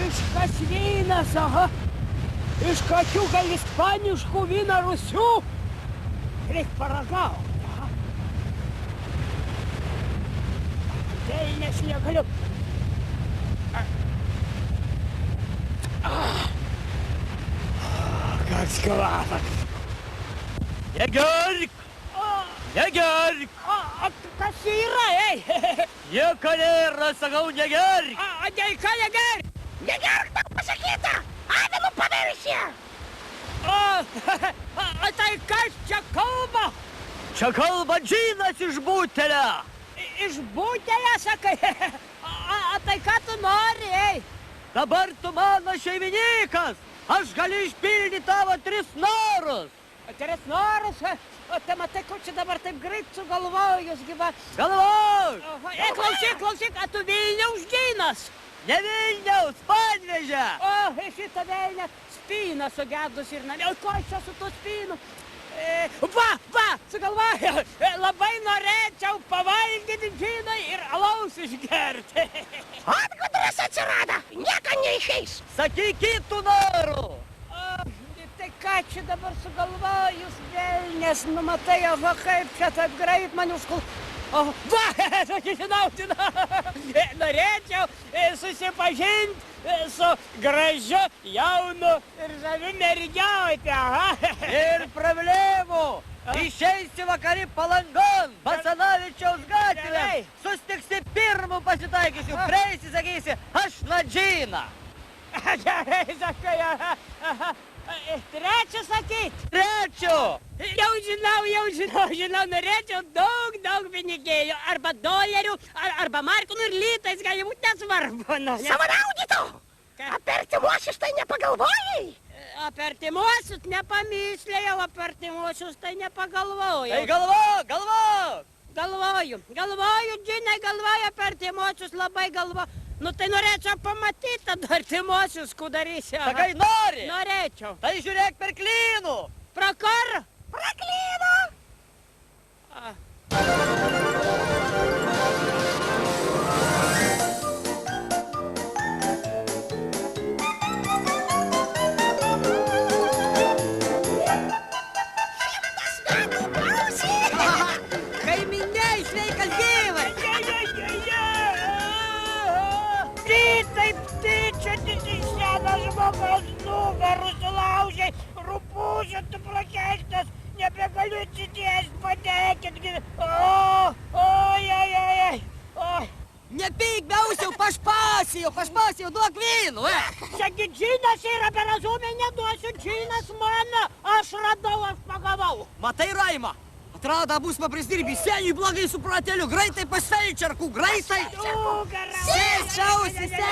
Ispaniškas vynas, aha. Iš kokių gal ispaniškų vyną rusių? Reik paragauti, aha. Velnias negaliu. Koks kvapas. Negerk! Negerk! Kas yra, ei? Nieko nėra, sakau, negerk! Dėl ką negerk? Negerk, tau pasakyta! Avinu paviršė! Tai kas čia kalba? Čia kalba džinas iš butelio! Iš butelio, sakai? Tai ką tu nori, ei? Dabar tu mano šeimininkas! Aš galiu išpildyti tavo 3 norus! 3 norus? Tai matai, ko čia dabar taip greit sugalvoju, jūs gyva. Galvok! Klausyk, tu Vilniaus džinas? Ne Vilniaus, Panevėžio! Šitą velnę spyną sugedus ir namie. Ko aš čia su tuo spynu? Va, sugalvoju. Labai norėčiau pavalgyti džiną ir alaus išgerti. Atgudras atsirado, nieko neišeis. Sakyk kitų norų! Tai ką čia dabar sugalvojus, velnės, nu matai, va kaip čia taip greit man užkul... Va, žinau, norėčiau susipažinti su gražiu, jaunu ir žaviu mergiaute, aha. Ir problemų! Išeisi vakarį Palangon, Basanavičiaus gatvę, sustiksi pirmų pasitaikysiu, prieisi, sakysi, aš Nadžina. Gerai, sakai, aha. Trečią sakyt? Trečią! Jau žinau, norėčiau daug pinigėlių, arba dolerių, arba markų, ir litais gali būti nesvarbu. Savanaudytų! Apie artimuosius tai nepagalvojai? Apie artimuosius nepamyslėjau, apie artimuosius tai nepagalvojau. Tai galvok! Galvoju, džinai, galvoju apie artimuosius, labai galvoju. Nu tai norėčiau pamatyti tada artimuosius, ku darysi. Sakai, nori? Norėčiau. Tai žiūrėk per klynų. Pro kur? Pro klynų. Kaiminiai, sveikas gyvas. Čia senas žmogaus nugarų sulaužiai, rupūžio tu prakeiktas, nebegaliu atsitiesti, patekinti. Oi. Nepyk, beausiau, pašpasijau, duok vynų, Čiagi džinas yra, per razumę neduosiu, džinas mano, aš radau, aš pagavau. Matai, Raima, atrado bus prisdirbį seniui blogai su prateliu, greitai pasfelčerkų, greitai. Nugarą. Sės, šausi, sės.